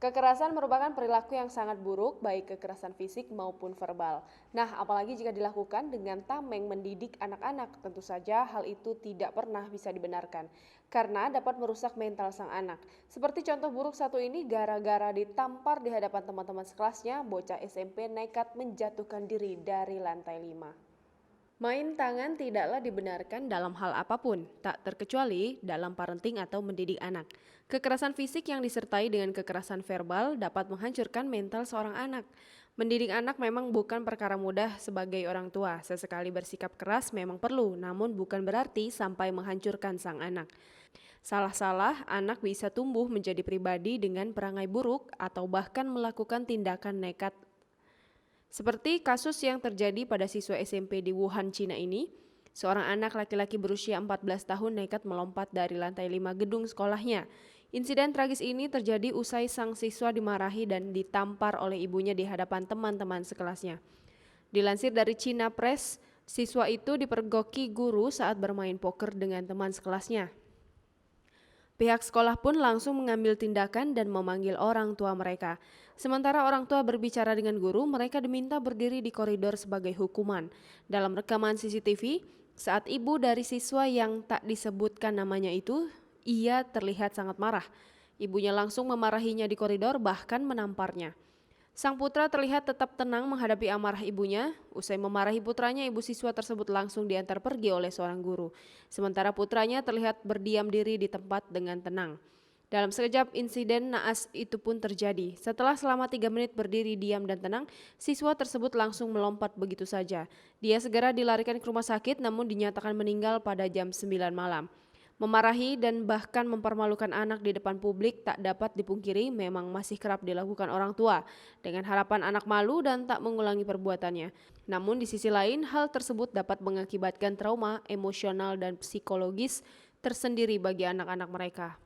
Kekerasan merupakan perilaku yang sangat buruk, baik kekerasan fisik maupun verbal. Nah, apalagi jika dilakukan dengan tameng mendidik anak-anak, tentu saja hal itu tidak pernah bisa dibenarkan, karena dapat merusak mental sang anak. Seperti contoh buruk satu ini, gara-gara ditampar di hadapan teman-teman sekelasnya, bocah SMP nekat menjatuhkan diri dari lantai 5. Main tangan tidaklah dibenarkan dalam hal apapun, tak terkecuali dalam parenting atau mendidik anak. Kekerasan fisik yang disertai dengan kekerasan verbal dapat menghancurkan mental seorang anak. Mendidik anak memang bukan perkara mudah sebagai orang tua. Sesekali bersikap keras memang perlu, namun bukan berarti sampai menghancurkan sang anak. Salah-salah, anak bisa tumbuh menjadi pribadi dengan perangai buruk atau bahkan melakukan tindakan nekat seperti kasus yang terjadi pada siswa SMP di Wuhan, Cina ini, seorang anak laki-laki berusia 14 tahun nekat melompat dari lantai 5 gedung sekolahnya. Insiden tragis ini terjadi usai sang siswa dimarahi dan ditampar oleh ibunya di hadapan teman-teman sekelasnya. Dilansir dari China Press, siswa itu dipergoki guru saat bermain poker dengan teman sekelasnya. Pihak sekolah pun langsung mengambil tindakan dan memanggil orang tua mereka. Sementara orang tua berbicara dengan guru, mereka diminta berdiri di koridor sebagai hukuman. Dalam rekaman CCTV, saat ibu dari siswa yang tak disebutkan namanya itu, ia terlihat sangat marah. Ibunya langsung memarahinya di koridor, bahkan menamparnya. Sang putra terlihat tetap tenang menghadapi amarah ibunya. Usai memarahi putranya, ibu siswa tersebut langsung diantar pergi oleh seorang guru. Sementara putranya terlihat berdiam diri di tempat dengan tenang. Dalam sekejap, insiden naas itu pun terjadi. Setelah selama 3 menit berdiri diam dan tenang, siswa tersebut langsung melompat begitu saja. Dia segera dilarikan ke rumah sakit namun dinyatakan meninggal pada jam 9 malam. Memarahi dan bahkan mempermalukan anak di depan publik tak dapat dipungkiri memang masih kerap dilakukan orang tua, dengan harapan anak malu dan tak mengulangi perbuatannya. Namun di sisi lain, hal tersebut dapat mengakibatkan trauma emosional dan psikologis tersendiri bagi anak-anak mereka.